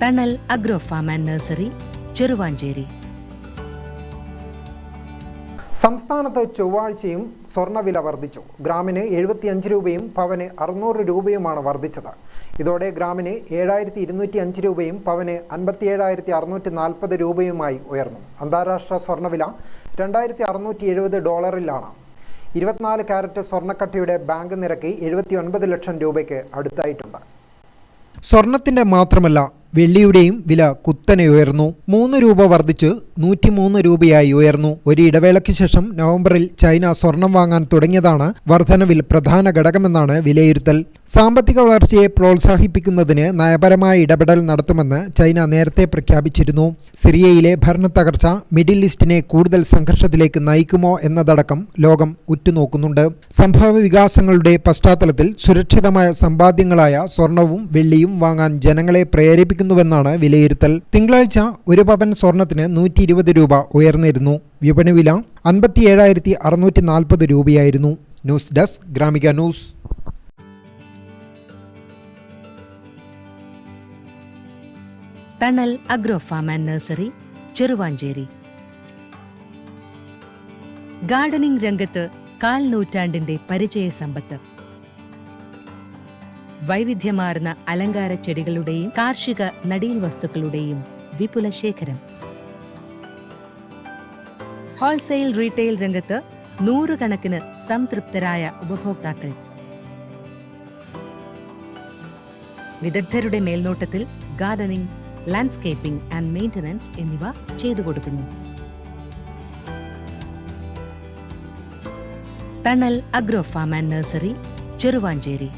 തണൽ agro farm and nursery, Cheruvanchery. സംസ്ഥാനത്ത് ചൊവ്വാഴ്ചയും സ്വർണ്ണവില വർദ്ധിച്ചു. ഗ്രാമിന് 75 രൂപയും പവന് 600 രൂപയുമാണ് വർദ്ധിച്ചത്. ഇതോടെ ഗ്രാമിന് 7205 രൂപയും പവന് 57,640 രൂപയുമായി ഉയർന്നു. അന്താരാഷ്ട്ര സ്വർണ്ണവില $2,670 24 കാരറ്റ് സ്വർണ്ണക്കട്ടയുടെ ബാങ്ക് നിരക്ക് 79 ലക്ഷം രൂപയ്ക്ക് അടുത്തായിട്ടുണ്ട്. സ്വർണത്തിന്റെ മാത്രമല്ല വെള്ളിയുടെയും വില കുത്തനെ ഉയർന്നു. 3 രൂപ വർദ്ധിച്ച് 103 രൂപയായി ഉയർന്നു. ഒരു ഇടവേളയ്ക്ക് ശേഷം നവംബറിൽ ചൈന സ്വർണം വാങ്ങാൻ തുടങ്ങിയതാണ് വർധനവിൽ പ്രധാന ഘടകമെന്നാണ് വിലയിരുത്തൽ. സാമ്പത്തിക വളർച്ചയെ പ്രോത്സാഹിപ്പിക്കുന്നതിന് നയപരമായ ഇടപെടൽ നടത്തുമെന്ന് ചൈന നേരത്തെ പ്രഖ്യാപിച്ചിരുന്നു. സിറിയയിലെ ഭരണത്തകർച്ച മിഡിൽ ഈസ്റ്റിനെ കൂടുതൽ സംഘർഷത്തിലേക്ക് നയിക്കുമോ എന്നതടക്കം ലോകം ഉറ്റുനോക്കുന്നുണ്ട്. സംഭവ വികാസങ്ങളുടെ പശ്ചാത്തലത്തിൽ സുരക്ഷിതമായ സമ്പാദ്യങ്ങളായ സ്വർണവും വെള്ളിയും വാങ്ങാൻ ജനങ്ങളെ പ്രേരിപ്പിക്കുന്നുവെന്നാണ് വിലയിരുത്തൽ. തിങ്കളാഴ്ച ഒരു പവൻ സ്വർണത്തിന് 120 രൂപ ഉയർന്നിരുന്നു. വിപണി വില 57,640 രൂപയായിരുന്നു. News desk Gramika news. Thanal agro farm and nursery, Cheruvanchery. Gardening രംഗത്ത് 1/4 നൂറ്റാണ്ടിന്റെ പരിചയ സമ്പത്ത്. വൈവിധ്യമാർന്ന അലങ്കാര ചെടികളുടെയും കാർഷിക നടീൽ വസ്തുക്കളുടെയും വിപുല ശേഖരം. ഹോൾസെയിൽ റീറ്റെയിൽ രംഗത്ത് 100 കണക്കിന് സംതൃപ്തരായ ഉപഭോക്താക്കൾ. വിദഗ്ധരുടെ മേൽനോട്ടത്തിൽ ഗാർഡനിംഗ്, ലാൻഡ്സ്കേപ്പിംഗ് ആൻഡ് മെയിന്റനൻസ് എന്നിവ ചെയ്തു കൊടുക്കുന്നു. Thanal agro farm and nursery, Cheruvanchery.